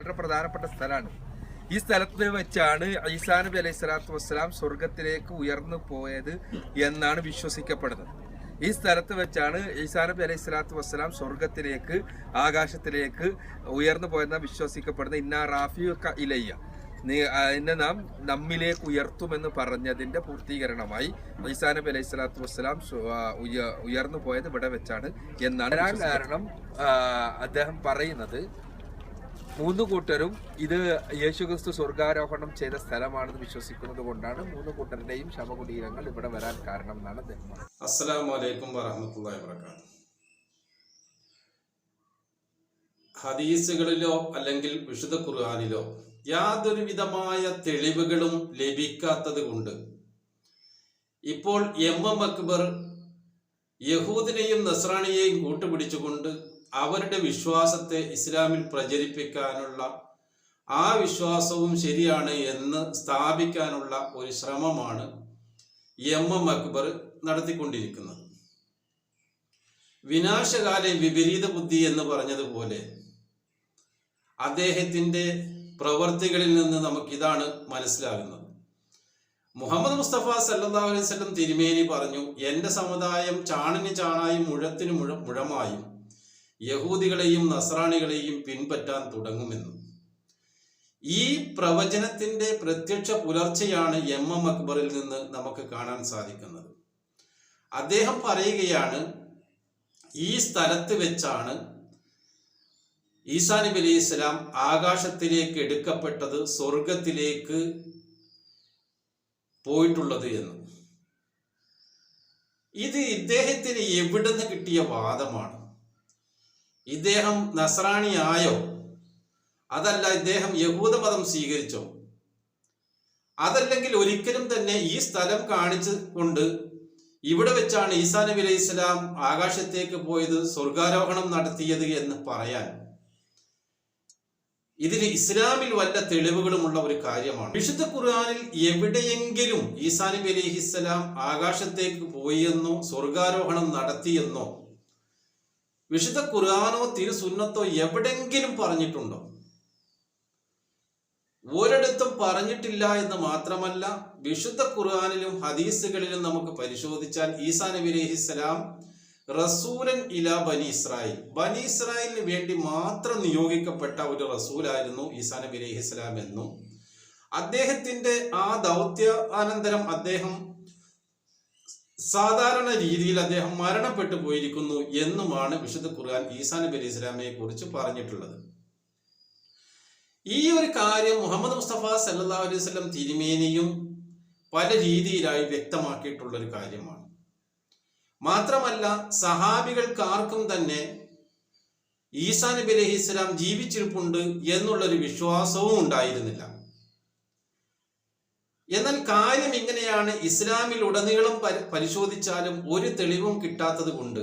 വളരെ പ്രധാനപ്പെട്ട സ്ഥലമാണ്. ഈ സ്ഥലത്ത് വെച്ചാണ് ഈസാ നബി അലൈഹി സ്വലാത്തു വസ്സലാം സ്വർഗത്തിലേക്ക് ഉയർന്നു പോയത് എന്നാണ് വിശ്വസിക്കപ്പെടുന്നത്. ഈ സ്ഥലത്ത് വെച്ചാണ് ഈസാ നബി അലൈഹി സ്വലാത്തു വസ്സലാം സ്വർഗത്തിലേക്ക്, ആകാശത്തിലേക്ക് ഉയർന്നു പോയെന്നാണ് വിശ്വസിക്കപ്പെടുന്നത്. ഇന്നാ റാഫിയുക ഇലയ്യ, എന്നെ നാം നമ്മിലേക്ക് ഉയർത്തുമെന്ന് പറഞ്ഞതിന്റെ പൂർത്തീകരണമായി ഈസാ നബി അലൈഹി സ്വലാത്തു വസ്സലാം ഉയർന്നു പോയത് ഇവിടെ വെച്ചാണ് എന്നാണ്. കാരണം അദ്ദേഹം പറയുന്നത് 3 കൂട്ടരും ഇത് യേശുക്രിസ്തു സ്വർഗാരോഹണം ചെയ്ത സ്ഥലമാണെന്ന് വിശ്വസിക്കുന്നത് കൊണ്ടാണ് 3 കൂട്ടരുടെയും ശവകുടീരങ്ങൾ ഇവിടെ വരാൻ കാരണം എന്നാണ് അദ്ദേഹം. അസ്സലാമു അലൈക്കും വറഹ്മത്തുള്ളാഹി വബറകാതുഹു. ഹദീസുകളിലോ അല്ലെങ്കിൽ വിശുദ്ധ ഖുർആനിലോ യാതൊരു വിധമായ തെളിവുകളും ലഭിക്കാത്തത് കൊണ്ട് ഇപ്പോൾ എം അക്ബർ യഹൂദിനെയും നസ്രാണിയെയും കൂട്ടുപിടിച്ചുകൊണ്ട് അവരുടെ വിശ്വാസത്തെ ഇസ്ലാമിൽ പ്രചരിപ്പിക്കാനുള്ള, ആ വിശ്വാസവും ശരിയാണ് എന്ന് സ്ഥാപിക്കാനുള്ള ഒരു ശ്രമമാണ് എം അക്ബർ നടത്തിക്കൊണ്ടിരിക്കുന്നത്. വിനാശകാല വിപരീത ബുദ്ധി എന്ന് പറഞ്ഞതുപോലെ അദ്ദേഹത്തിൻ്റെ പ്രവർത്തികളിൽ നിന്ന് നമുക്കിതാണ് മനസ്സിലാകുന്നത്. മുഹമ്മദ് മുസ്തഫ സല്ലല്ലാഹു അലൈഹി വസല്ലം തിരുമേനി പറഞ്ഞു, എൻ്റെ സമുദായം ചാണിന് ചാണായും മുഴത്തിന് മുഴമായും യഹൂദികളെയും നസ്രാണികളെയും പിൻപറ്റാൻ തുടങ്ങുമെന്ന്. ഈ പ്രവചനത്തിന്റെ പ്രത്യക്ഷ പുലർച്ചയാണ് എം അക്ബറിൽ നിന്ന് നമുക്ക് കാണാൻ സാധിക്കുന്നത്. അദ്ദേഹം പറയുകയാണ്, ഈ സ്ഥലത്ത് വെച്ചാണ് ഈസാ നബി അലൈഹി സ്വലാം ആകാശത്തിലേക്ക് എടുക്കപ്പെട്ടത്, സ്വർഗത്തിലേക്ക് പോയിട്ടുള്ളത് എന്ന്. ഇത് ഇദ്ദേഹത്തിന് എവിടുന്ന് കിട്ടിയ വാദമാണ്? ഇദ്ദേഹം നസ്രാണിയായോ? അതല്ല ഇദ്ദേഹം യഹൂദമതം സ്വീകരിച്ചോ? അതല്ലെങ്കിൽ ഒരിക്കലും തന്നെ ഈ സ്ഥലം കാണിച്ചു കൊണ്ട് ഇവിടെ വെച്ചാണ് ഈസാ നബി അലൈഹി സ്വലാം ആകാശത്തേക്ക് പോയത്, സ്വർഗാരോഹണം നടത്തിയത് എന്ന് പറയാൻ ഇതിന് ഇസ്ലാമിൽ വല്ല തെളിവുകളുമുള്ള ഒരു കാര്യമാണ്? വിശുദ്ധ ഖുർആനിൽ എവിടെയെങ്കിലും ഈസാ നബി അലൈഹിസ്സലാം ആകാശത്തേക്ക് പോയെന്നോ സ്വർഗാരോഹണം നടത്തിയെന്നോ വിശുദ്ധ ഖുർആനോ തിരുസുന്നത്തോ എവിടെങ്കിലും പറഞ്ഞിട്ടുണ്ടോ? ഒരിടത്തും പറഞ്ഞിട്ടില്ല എന്ന് മാത്രമല്ല, വിശുദ്ധ ഖുർആനിലും ഹദീസുകളിലും നമുക്ക് പരിശോധിച്ചാൽ ഈസാ നബി അലൈഹിസ്സലാം റസൂലൻ ഇലാ ബനി ഇസ്രായേൽ, ബനി ഇസ്രായേലിന് വേണ്ടി മാത്രം നിയോഗിക്കപ്പെട്ട ഒരു റസൂലായിരുന്നു ഈസാ നബി അലൈഹിസ്സലാം എന്നും അദ്ദേഹത്തിന്റെ ആ ദൗത്യാനന്തരം അദ്ദേഹം സാധാരണ രീതിയിൽ അദ്ദേഹം മരണപ്പെട്ടു പോയിരിക്കുന്നു എന്നുമാണ് വിശുദ്ധ ഖുർആൻ ഈസാ നബി അലൈഹി സ്വലാമയെ കുറിച്ച് പറഞ്ഞിട്ടുള്ളത്. ഈ ഒരു കാര്യം മുഹമ്മദ് മുസ്തഫ സല്ലല്ലാഹു അലൈഹി വസല്ലം തിരുമേനിയും പല രീതിയിലായി വ്യക്തമാക്കിയിട്ടുള്ള ഒരു കാര്യമാണ്. മാത്രമല്ല, സഹാബികൾക്കാർക്കും തന്നെ ഈസാ നബി അലൈഹിസ്സലാം ജീവിച്ചിരിപ്പുണ്ട് എന്നുള്ളൊരു വിശ്വാസവും ഉണ്ടായിരുന്നില്ല. എന്നാൽ കാര്യം ഇങ്ങനെയാണ്, ഇസ്ലാമിൽ ഉടനീളം പരിശോധിച്ചാലും ഒരു തെളിവും കിട്ടാത്തത് കൊണ്ട്.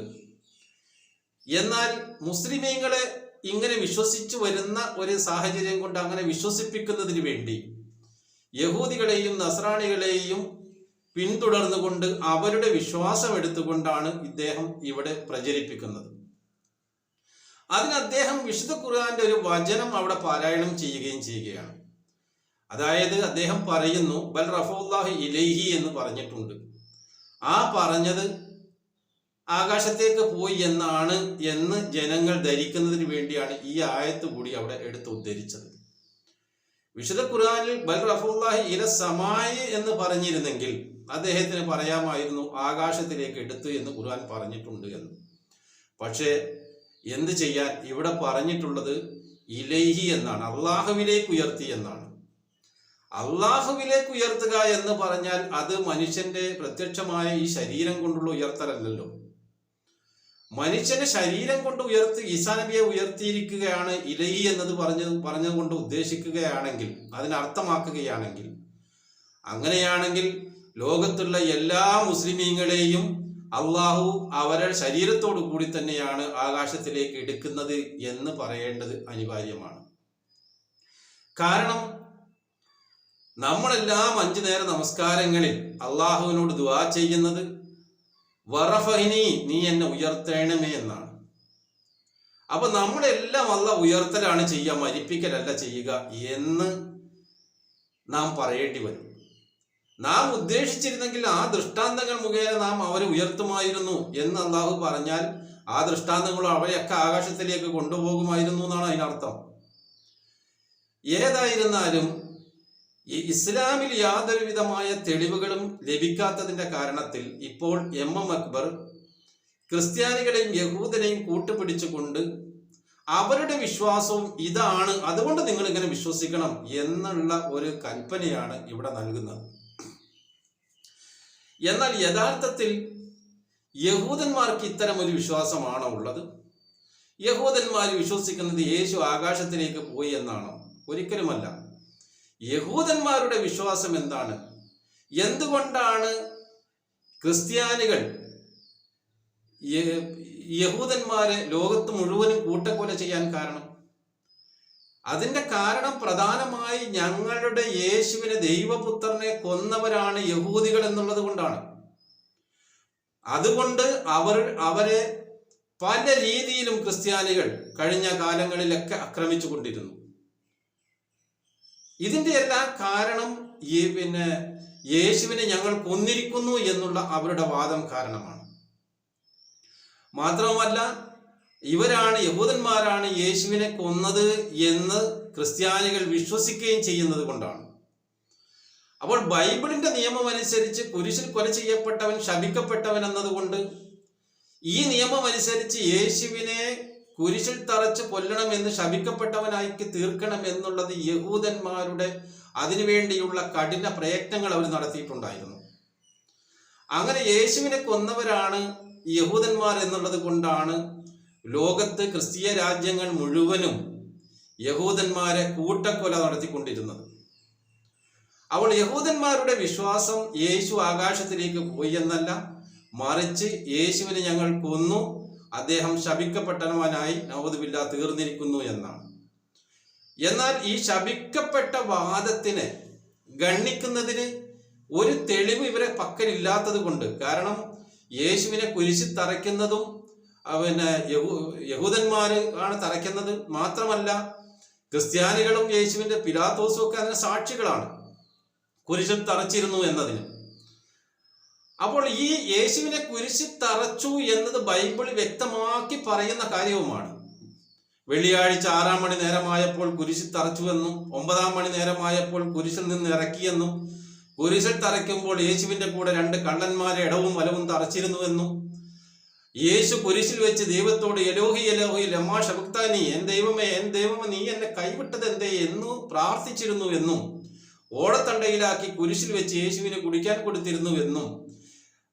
എന്നാൽ മുസ്ലിമീങ്ങളെ ഇങ്ങനെ വിശ്വസിച്ചു വരുന്ന ഒരു സാഹചര്യം കൊണ്ട് അങ്ങനെ വിശ്വസിപ്പിക്കുന്നതിന് വേണ്ടി യഹൂദികളെയും നസ്രാണികളെയും പിന്തുടർന്നുകൊണ്ട് അവരുടെ വിശ്വാസം എടുത്തുകൊണ്ടാണ് ഇദ്ദേഹം ഇവിടെ പ്രചരിപ്പിക്കുന്നത്. അതിന് അദ്ദേഹം വിശുദ്ധ ഖുർആന്റെ ഒരു വചനം അവിടെ പാരായണം ചെയ്യുകയാണ്. അതായത് അദ്ദേഹം പറയുന്നു, ബൽ റഫഉല്ലാഹി ഇലൈഹി എന്ന് പറഞ്ഞിട്ടുണ്ട്. ആ പറഞ്ഞത് ആകാശത്തേക്ക് പോയി എന്നാണ് എന്ന് ജനങ്ങൾ ധരിക്കുന്നതിന് വേണ്ടിയാണ് ഈ ആയത്ത് കൂടി അവിടെ എടുത്ത് ഉദ്ധരിച്ചത്. വിശുദ്ധ ഖുർആനിൽ ബൽ റഫഉല്ലാഹി ഇല സമായി എന്ന് പറഞ്ഞിരുന്നെങ്കിൽ അദ്ദേഹത്തിന് പറയാമായിരുന്നു ആകാശത്തിലേക്ക് എടുത്തു എന്ന് ഖുർആൻ പറഞ്ഞിട്ടുണ്ട് എന്ന്. പക്ഷേ എന്ത് ചെയ്യാൻ, ഇവിടെ പറഞ്ഞിട്ടുള്ളത് ഇലൈഹി എന്നാണ്, അള്ളാഹുവിലേക്ക് ഉയർത്തി എന്നാണ്. അള്ളാഹുവിലേക്ക് ഉയർത്തുക എന്ന് പറഞ്ഞാൽ അത് മനുഷ്യന്റെ പ്രത്യക്ഷമായ ഈ ശരീരം കൊണ്ടുള്ള ഉയർത്തലല്ലോ. മനുഷ്യന്റെ ശരീരം കൊണ്ട് ഈസാ നബിയെ ഉയർത്തിയിരിക്കുകയാണ് ഇലൈഹി എന്നത് പറഞ്ഞതുകൊണ്ട് ഉദ്ദേശിക്കുകയാണെങ്കിൽ, അതിനർത്ഥമാക്കുകയാണെങ്കിൽ, അങ്ങനെയാണെങ്കിൽ ലോകത്തുള്ള എല്ലാ മുസ്ലിമീങ്ങളെയും അള്ളാഹു അവരുടെ ശരീരത്തോടു കൂടി തന്നെയാണ് ആകാശത്തിലേക്ക് എടുക്കുന്നത് എന്ന് പറയേണ്ടത് അനിവാര്യമാണ്. കാരണം നമ്മളെല്ലാം 5 നേര നമസ്കാരങ്ങളിൽ അള്ളാഹുവിനോട് ദുആ ചെയ്യുന്നത് വറഫഹിനി, നീ എന്നെ ഉയർത്തേണമേ എന്നാണ്. അപ്പൊ നമ്മളെല്ലാം അല്ലാഹ് ഉയർത്തലാണ് ചെയ്യുക, മരിപ്പിക്കലല്ല ചെയ്യുക എന്ന് നാം പറയേണ്ടി വരും. നാം ഉദ്ദേശിച്ചിരുന്നെങ്കിൽ ആ ദൃഷ്ടാന്തങ്ങൾ മുഖേന നാം അവരെ ഉയർത്തുമായിരുന്നു എന്ന് അള്ളാഹു പറഞ്ഞാൽ ആ ദൃഷ്ടാന്തങ്ങൾ അവരെയൊക്കെ ആകാശത്തിലേക്ക് കൊണ്ടുപോകുമായിരുന്നു എന്നാണ് അതിനർത്ഥം. ഏതായിരുന്നാലും ഈ ഇസ്ലാമിൽ യാതൊരു വിധമായ തെളിവുകളും ലഭിക്കാത്തതിന്റെ കാരണത്തിൽ ഇപ്പോൾ എം അക്ബർ ക്രിസ്ത്യാനികളെയും യഹൂദനെയും കൂട്ടുപിടിച്ചുകൊണ്ട് അവരുടെ വിശ്വാസവും ഇതാണ്, അതുകൊണ്ട് നിങ്ങൾ ഇങ്ങനെ വിശ്വസിക്കണം എന്നുള്ള ഒരു കൽപ്പനയാണ് ഇവിടെ നൽകുന്നത്. എന്നാൽ യഥാർത്ഥത്തിൽ യഹൂദന്മാർക്ക് ഇത്തരം ഒരു വിശ്വാസമാണോ ഉള്ളത്? യഹൂദന്മാർ വിശ്വസിക്കുന്നത് യേശു ആകാശത്തിലേക്ക് പോയി എന്നാണോ? ഒരിക്കലുമല്ല. യഹൂദന്മാരുടെ വിശ്വാസം എന്താണ്? എന്തുകൊണ്ടാണ് ക്രിസ്ത്യാനികൾ യഹൂദന്മാരെ ലോകത്ത് മുഴുവനും കൂട്ടക്കൊല ചെയ്യാൻ കാരണം? അതിന്റെ കാരണം പ്രധാനമായി ഞങ്ങളുടെ യേശുവിനെ, ദൈവപുത്രനെ കൊന്നവരാണ് യഹൂദികൾ എന്നുള്ളത് കൊണ്ടാണ്. അതുകൊണ്ട് അവരെ പല രീതിയിലും ക്രിസ്ത്യാനികൾ കഴിഞ്ഞ കാലങ്ങളിലൊക്കെ ആക്രമിച്ചു കൊണ്ടിരുന്നു. ഇതിന്റെ എല്ലാം കാരണം യേശുവിനെ ഞങ്ങൾ കൊന്നിരിക്കുന്നു എന്നുള്ള അവരുടെ വാദം കാരണമാണ്. മാത്രവുമല്ല, യഹൂദന്മാരാണ് യേശുവിനെ കൊന്നത് എന്ന് ക്രിസ്ത്യാനികൾ വിശ്വസിക്കുകയും ചെയ്യുന്നത് കൊണ്ടാണ്. അപ്പോൾ ബൈബിളിന്റെ നിയമം അനുസരിച്ച് കുരിശിൽ കൊല ചെയ്യപ്പെട്ടവൻ ശപിക്കപ്പെട്ടവൻ എന്നതുകൊണ്ട് ഈ നിയമം അനുസരിച്ച് യേശുവിനെ കുരിശിൽ തറച്ച് കൊല്ലണമെന്ന് ശപിക്കപ്പെട്ടവനാക്കി തീർക്കണം എന്നുള്ളത് യഹൂദന്മാരുടെ അതിനുവേണ്ടിയുള്ള കഠിന പ്രയത്നങ്ങൾ അവർ നടത്തിയിട്ടുണ്ടായിരുന്നു. അങ്ങനെ യേശുവിനെ കൊന്നവരാണ് യഹൂദന്മാർ എന്നുള്ളത് കൊണ്ടാണ് ലോകത്ത് ക്രിസ്തീയ രാജ്യങ്ങൾ മുഴുവനും യഹൂദന്മാരെ കൂട്ടക്കൊല നടത്തിക്കൊണ്ടിരുന്നത്. അപ്പോൾ യഹൂദന്മാരുടെ വിശ്വാസം യേശു ആകാശത്തിലേക്ക് പോയി എന്നല്ല, മറിച്ച് യേശുവിനെ ഞങ്ങൾ കൊന്നു, അദ്ദേഹം ശപിക്കപ്പെട്ടവനായി നൗദുബില്ലാ തീർന്നിരിക്കുന്നു എന്നാണ്. എന്നാൽ ഈ ശപിക്കപ്പെട്ട വാദത്തിനെ ഗണ്ണിക്കുന്നതിന് ഒരു തെളിവ് ഇവരെ പക്കലില്ലാത്തത് കൊണ്ട്, കാരണം യേശുവിനെ കുരിശിൽ തറയ്ക്കുന്നതും യഹൂദന്മാര് ആണ് തറയ്ക്കുന്നത്, മാത്രമല്ല ക്രിസ്ത്യാനികളും യേശുവിന്റെ പിലാത്തോസും ഒക്കെ അതിന് സാക്ഷികളാണ്, കുരിശിൽ തറച്ചിരുന്നു എന്നതിന്. അപ്പോൾ ഈ യേശുവിനെ കുരിശിൽ തറച്ചു എന്നത് ബൈബിൾ വ്യക്തമാക്കി പറയുന്ന കാര്യവുമാണ്. വെള്ളിയാഴ്ച 6-ാം മണി നേരമായപ്പോൾ കുരിശിൽ തറച്ചു എന്നും 9-ാം മണി നേരമായപ്പോൾ കുരിശിൽ നിന്ന് ഇറക്കിയെന്നും കുരിശിൽ തറയ്ക്കുമ്പോൾ യേശുവിന്റെ കൂടെ 2 കള്ളന്മാരെ ഇടവും വലവും തറച്ചിരുന്നുവെന്നും യേശു കുരിശിൽ വെച്ച് ദൈവത്തോട് എലോഹി എലോഹി ലമാ ശബക്താനി, എൻ ദൈവമേ നീ എന്നെ കൈവിട്ടത് എന്തേ എന്നു പ്രാർത്ഥിച്ചിരുന്നു എന്നും ഓടത്തണ്ടയിലാക്കി കുരിശിൽ വെച്ച് യേശുവിനെ കുടിക്കാൻ കൊടുത്തിരുന്നു എന്നും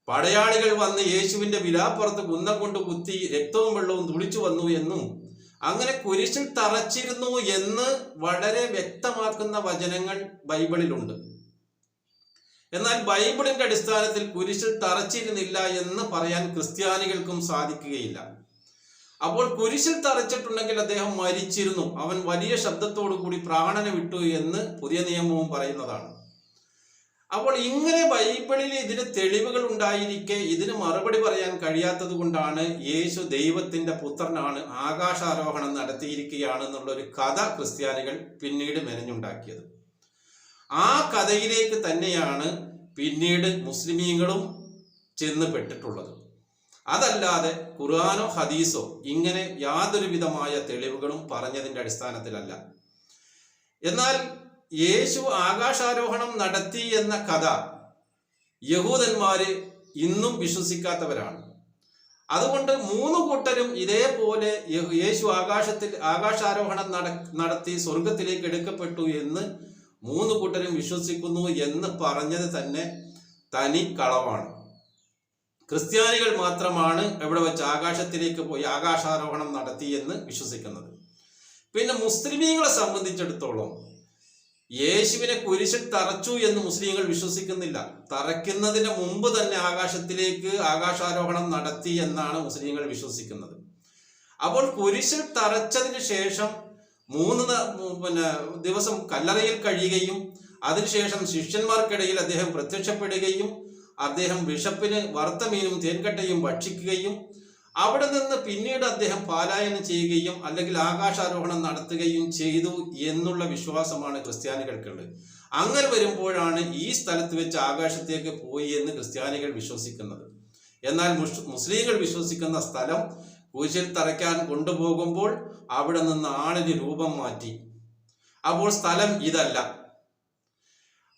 പടയാളികൾ വന്ന് യേശുവിന്റെ വിലാപ്പുറത്ത് കുന്നം കൊണ്ട് കുത്തി രക്തവും വെള്ളവും തുളിച്ചു വന്നു എന്നും അങ്ങനെ കുരിശിൽ തറച്ചിരുന്നു എന്ന് വളരെ വ്യക്തമാക്കുന്ന വചനങ്ങൾ ബൈബിളിലുണ്ട്. എന്നാൽ ബൈബിളിന്റെ അടിസ്ഥാനത്തിൽ കുരിശിൽ തറച്ചിരുന്നില്ല എന്ന് പറയാൻ ക്രിസ്ത്യാനികൾക്കും സാധിക്കുകയില്ല. അപ്പോൾ കുരിശിൽ തറച്ചിട്ടുണ്ടെങ്കിൽ അദ്ദേഹം മരിച്ചിരുന്നു, അവൻ വലിയ ശബ്ദത്തോടു കൂടി പ്രാണനെ വിട്ടു എന്ന് പുതിയ നിയമവും പറയുന്നതാണ്. അപ്പോൾ ഇങ്ങനെ ബൈബിളിൽ ഇതിന് തെളിവുകൾ ഉണ്ടായിരിക്കെ ഇതിന് മറുപടി പറയാൻ കഴിയാത്തത് കൊണ്ടാണ് യേശു ദൈവത്തിന്റെ പുത്രനാണ്, ആകാശാരോഹണം നടത്തിയിരിക്കുകയാണ് എന്നുള്ളൊരു കഥ ക്രിസ്ത്യാനികൾ പിന്നീട് മെനഞ്ഞുണ്ടാക്കിയത്. ആ കഥയിലേക്ക് തന്നെയാണ് പിന്നീട് മുസ്ലിമീങ്ങളും ചെന്ന് പെട്ടിട്ടുള്ളത്. അതല്ലാതെ ഖുർആനോ ഹദീസോ ഇങ്ങനെ യാതൊരു വിധമായ തെളിവുകളും പറഞ്ഞതിന്റെ അടിസ്ഥാനത്തിലല്ല. എന്നാൽ യേശു ആകാശാരോഹണം നടത്തി എന്ന കഥ യഹൂദന്മാര് ഇന്നും വിശ്വസിക്കാത്തവരാണ്. അതുകൊണ്ട് 3 കൂട്ടരും ഇതേപോലെ യേശു ആകാശാരോഹണം നടത്തി സ്വർഗത്തിലേക്ക് എടുക്കപ്പെട്ടു എന്ന് 3 കൂട്ടരും വിശ്വസിക്കുന്നു എന്ന് പറഞ്ഞത് തന്നെ തനി കളവാണ്. ക്രിസ്ത്യാനികൾ മാത്രമാണ് എവിടെ വെച്ച് ആകാശത്തിലേക്ക് പോയി ആകാശാരോഹണം നടത്തി എന്ന് വിശ്വസിക്കുന്നത്. പിന്നെ മുസ്ലിമീങ്ങളെ സംബന്ധിച്ചിടത്തോളം യേശുവിനെ കുരിശിൽ തറച്ചു എന്ന് മുസ്ലിങ്ങൾ വിശ്വസിക്കുന്നില്ല. തറയ്ക്കുന്നതിന് മുമ്പ് തന്നെ ആകാശത്തിലേക്ക് ആകാശാരോഹണം നടത്തി എന്നാണ് മുസ്ലിങ്ങൾ വിശ്വസിക്കുന്നത്. അപ്പോൾ കുരിശിൽ തറച്ചതിന് ശേഷം 3 ദിവസം കല്ലറയിൽ കഴിയുകയും അതിനുശേഷം ശിഷ്യന്മാർക്കിടയിൽ അദ്ദേഹം പ്രത്യക്ഷപ്പെടുകയും അദ്ദേഹം ബിഷപ്പിന് വറുത്ത മീനും തേൻകട്ടയും ഭക്ഷിക്കുകയും അവിടെ നിന്ന് പിന്നീട് അദ്ദേഹം പാലായനം ചെയ്യുകയും അല്ലെങ്കിൽ ആകാശാരോഹണം നടത്തുകയും ചെയ്തു എന്നുള്ള വിശ്വാസമാണ് ക്രിസ്ത്യാനികൾക്കുള്ളത്. അങ്ങനെ വരുമ്പോഴാണ് ഈ സ്ഥലത്ത് വെച്ച് ആകാശത്തേക്ക് പോയി എന്ന് ക്രിസ്ത്യാനികൾ വിശ്വസിക്കുന്നത്. എന്നാൽ മുസ്ലിങ്ങൾ വിശ്വസിക്കുന്ന സ്ഥലം കുരിശിൽ തറയ്ക്കാൻ കൊണ്ടുപോകുമ്പോൾ അവിടെ നിന്ന് ആളിന് രൂപം മാറ്റി. അപ്പോൾ സ്ഥലം ഇതല്ല.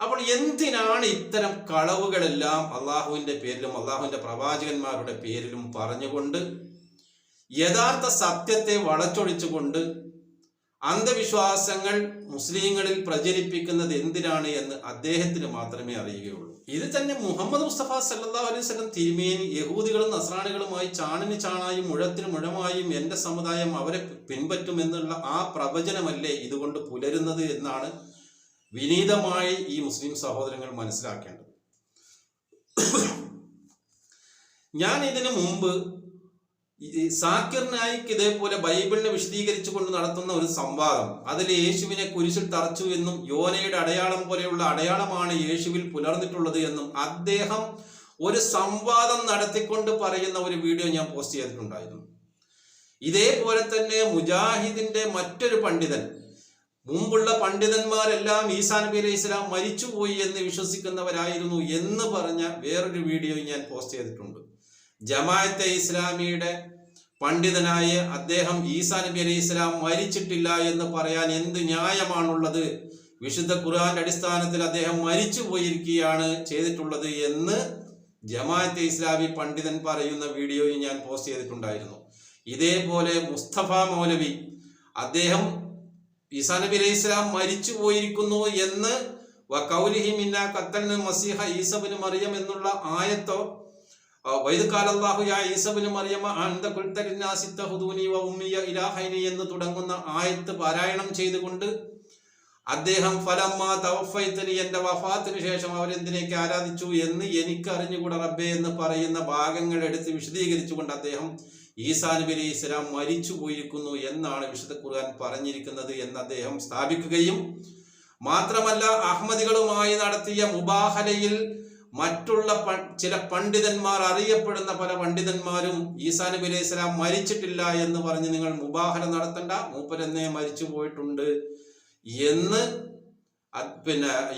അപ്പോൾ എന്തിനാണ് ഇത്തരം കളവുകളെല്ലാം അള്ളാഹുവിന്റെ പേരിലും അള്ളാഹുവിന്റെ പ്രവാചകന്മാരുടെ പേരിലും പറഞ്ഞുകൊണ്ട് യഥാർത്ഥ സത്യത്തെ വളച്ചൊടിച്ചുകൊണ്ട് അന്ധവിശ്വാസങ്ങൾ മുസ്ലിങ്ങളിൽ പ്രചരിപ്പിക്കുന്നത് എന്തിനാണ് എന്ന് അദ്ദേഹത്തിന് മാത്രമേ അറിയുകയുള്ളൂ. ഇത് തന്നെ മുഹമ്മദ് മുസ്തഫ സല്ലല്ലാഹു അലൈഹി വസല്ലം തിരുമേനി യഹൂദികളും നസ്രാണികളുമായി ചാണിന് ചാണായും മുഴത്തിന് മുഴമായും എൻ്റെ സമുദായം അവരെ പിൻപറ്റുമെന്നുള്ള ആ പ്രവചനമല്ലേ ഇതുകൊണ്ട് പുലരുന്നത് എന്നാണ് വിനീതമായി ഈ മുസ്ലിം സഹോദരങ്ങൾ മനസ്സിലാക്കേണ്ടത്. ഞാൻ ഇതിനു മുമ്പ് സാക്കിർ നായിക്ക് ഇതേപോലെ ബൈബിളിനെ വിശദീകരിച്ചു കൊണ്ട് നടത്തുന്ന ഒരു സംവാദം, അതിൽ യേശുവിനെ കുരിശിൽ തറച്ചു എന്നും യോനയുടെ അടയാളം പോലെയുള്ള അടയാളമാണ് യേശുവിൽ പുലർന്നിട്ടുള്ളത് എന്നും അദ്ദേഹം ഒരു സംവാദം നടത്തിക്കൊണ്ട് പറയുന്ന ഒരു വീഡിയോ ഞാൻ പോസ്റ്റ് ചെയ്തിട്ടുണ്ടായിരുന്നു. ഇതേപോലെ തന്നെ മുജാഹിദിന്റെ മറ്റൊരു പണ്ഡിതൻ, മുമ്പുള്ള പണ്ഡിതന്മാരെല്ലാം ഈസാ നബി അലൈഹി ഇസ്ലാം മരിച്ചുപോയി എന്ന് വിശ്വസിക്കുന്നവരായിരുന്നു എന്ന് പറഞ്ഞ വേറൊരു വീഡിയോ ഞാൻ പോസ്റ്റ് ചെയ്തിട്ടുണ്ട്. ജമാഅത്തെ ഇസ്ലാമിയുടെ പണ്ഡിതനായ അദ്ദേഹം ഈസാ നബി അലൈഹി ഇസ്ലാം മരിച്ചിട്ടില്ല എന്ന് പറയാൻ എന്ത് ന്യായമാണുള്ളത്? വിശുദ്ധ ഖുർആന്റെ അടിസ്ഥാനത്തിൽ അദ്ദേഹം മരിച്ചു പോയിരിക്കുകയാണ് ചെയ്തിട്ടുള്ളത് എന്ന് ജമാഅത്തെ ഇസ്ലാമി പണ്ഡിതൻ പറയുന്ന വീഡിയോയും ഞാൻ പോസ്റ്റ് ചെയ്തിട്ടുണ്ടായിരുന്നു. ഇതേപോലെ മുസ്തഫ മൗലവി അദ്ദേഹം ഈസാ നബി അലൈഹി ഇസ്ലാം മരിച്ചു പോയിരിക്കുന്നു എന്ന് വഖൗലിഹി മിന്നാ ഖത്തൽന മസീഹ ഈസ ഇബ്നു മറിയം എന്നുള്ള ആയത്തോ വൈദ് ഖാലല്ലാഹു യാ ഈസ ഇബ്നു മറിയം അൻത ഖുൽത ലിന്നാസി തഖുദൂനി വ ഉമ്മിയ ഇലാഹൈനി എന്ന് തുടങ്ങുന്ന ആയത്ത് പാരായണം ചെയ്തുകൊണ്ട് അദ്ദേഹം ഫലമ്മ തവഫൈതനി, എൻ്റെ വഫാത്തിന് ശേഷം അവരെന്തിനേക്ക് ആരാധിച്ചു എന്ന് എനിക്ക് അറിഞ്ഞുകൂടാ റബ്ബേ എന്ന് പറയുന്ന ഭാഗങ്ങൾ എടുത്ത് വിശദീകരിച്ചുകൊണ്ട് അദ്ദേഹം ഈസാ നബി അലൈഹി ഇസ്ലാം മരിച്ചു പോയിരിക്കുന്നു എന്നാണ് വിശുദ്ധ ഖുർആൻ പറഞ്ഞിരിക്കുന്നത് എന്ന് അദ്ദേഹം സ്ഥാപിക്കുകയും മാത്രമല്ല അഹ്മദികളുമായി നടത്തിയ മുബാഹലയിൽ മറ്റുള്ള ചില പണ്ഡിതന്മാർ, അറിയപ്പെടുന്ന പല പണ്ഡിതന്മാരും ഈസാ നബി അലൈഹി ഇസ്ലാം മരിച്ചിട്ടില്ല എന്ന് പറഞ്ഞ് നിങ്ങൾ മുബാഹല നടത്തണ്ട, മൂപ്പരെന്നേ മരിച്ചു പോയിട്ടുണ്ട് എന്ന്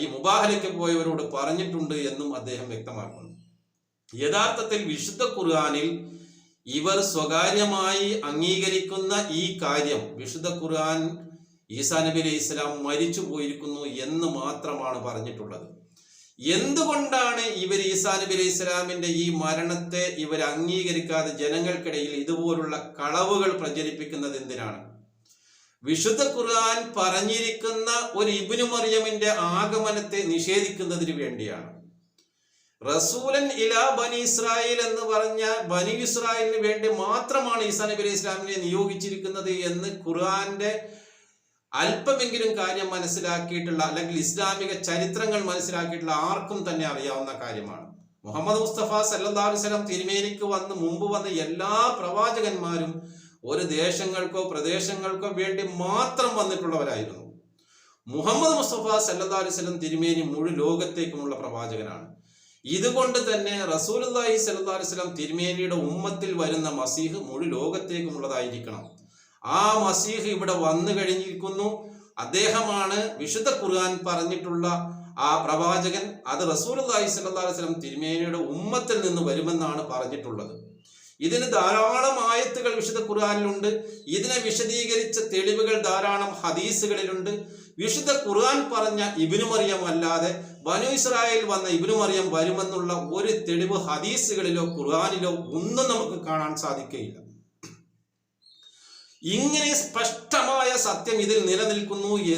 ഈ മുബാഹലയ്ക്ക് പോയവരോട് പറഞ്ഞിട്ടുണ്ട് എന്നും അദ്ദേഹം വ്യക്തമാക്കുന്നു. യഥാർത്ഥത്തിൽ വിശുദ്ധ ഖുർആനിൽ ഇവർ സ്വകാര്യമായി അംഗീകരിക്കുന്ന ഈ കാര്യം, വിശുദ്ധ ഖുർആൻ ഈസാ നബി അലൈഹി ഇസ്ലാം മരിച്ചു പോയിരിക്കുന്നു എന്ന് മാത്രമാണ് പറഞ്ഞിട്ടുള്ളത്. എന്തുകൊണ്ടാണ് ഇവർ ഈസാ നബി അലൈഹി ഇസ്ലാമിന്റെ ഈ മരണത്തെ ഇവർ അംഗീകരിക്കാതെ ജനങ്ങൾക്കിടയിൽ ഇതുപോലുള്ള കളവുകൾ പ്രചരിപ്പിക്കുന്നത് എന്തിനാണ്? വിശുദ്ധ ഖുർആൻ പറഞ്ഞിരിക്കുന്ന ഒരു ഇബ്നു മറിയമിന്റെ ആഗമനത്തെ നിഷേധിക്കുന്നതിന് വേണ്ടിയാണ്. റസൂലൻ ഇലാ ബനി ഇസ്രായേൽ എന്ന് പറഞ്ഞ ബനി ഇസ്രായേലിന് വേണ്ടി മാത്രമാണ് ഈസാ നബി അലൈഹി ഇസ്ലാമിനെ നിയോഗിച്ചിരിക്കുന്നത് എന്ന് ഖുർആന്റെ അല്പമെങ്കിലും കാര്യം മനസ്സിലാക്കിയിട്ടുള്ള അല്ലെങ്കിൽ ഇസ്ലാമിക ചരിത്രങ്ങൾ മനസ്സിലാക്കിയിട്ടുള്ള ആർക്കും തന്നെ അറിയാവുന്ന കാര്യമാണ്. മുഹമ്മദ് മുസ്തഫ സല്ലല്ലാഹു അലൈഹി വസല്ലം തിരുമേനിക്ക് മുമ്പ് വന്ന എല്ലാ പ്രവാചകന്മാരും ഒരു ദേശങ്ങൾക്കോ പ്രദേശങ്ങൾക്കോ വേണ്ടി മാത്രം വന്നിട്ടുള്ളവരായിരുന്നു. മുഹമ്മദ് മുസ്തഫ സല്ലല്ലാഹു അലൈഹി വസല്ലം തിരുമേനി മുഴു ലോകത്തേക്കുമുള്ള പ്രവാചകനാണ്. ഇതുകൊണ്ട് തന്നെ റസൂലുള്ളാഹി സ്വല്ലല്ലാഹു അലൈഹി വസല്ലം തിരുമേനിയുടെ ഉമ്മത്തിൽ വരുന്ന മസീഹ് മുഴു ലോകത്തേക്കുമുള്ളതായിരിക്കണം. ആ മസീഹ് ഇവിടെ വന്നു കഴിഞ്ഞിരിക്കുന്നു. അദ്ദേഹമാണ് വിശുദ്ധ ഖുർആൻ പറഞ്ഞിട്ടുള്ള ആ പ്രവാചകൻ. അത് റസൂലുള്ളാഹി സ്വല്ലല്ലാഹു അലൈഹി വസല്ലം തിരുമേനിയുടെ ഉമ്മത്തിൽ നിന്ന് വരുമെന്നാണ് പറഞ്ഞിട്ടുള്ളത്. ഇതിന് ധാരാളം ആയത്തുകൾ വിശുദ്ധ ഖുർആനിലുണ്ട്. ഇതിനെ വിശദീകരിച്ച തെളിവുകൾ ധാരാളം ഹദീസുകളിലുണ്ട്. വിശുദ്ധ ഖുർആൻ പറഞ്ഞ ഇബ്നു മറിയം അല്ലാതെ ബനു ഇസ്രായേൽ വന്ന ഇബ്നു മറിയം വരുമെന്നുള്ള ഒരു തെളിവ് ഹദീസുകളിലോ ഖുർആനിലോ ഒന്നും നമുക്ക് കാണാൻ സാധിക്കുകയില്ല. ഇങ്ങനെ സ്പഷ്ടമായ സത്യം ഇതിൽ നിലനിൽക്കുന്നു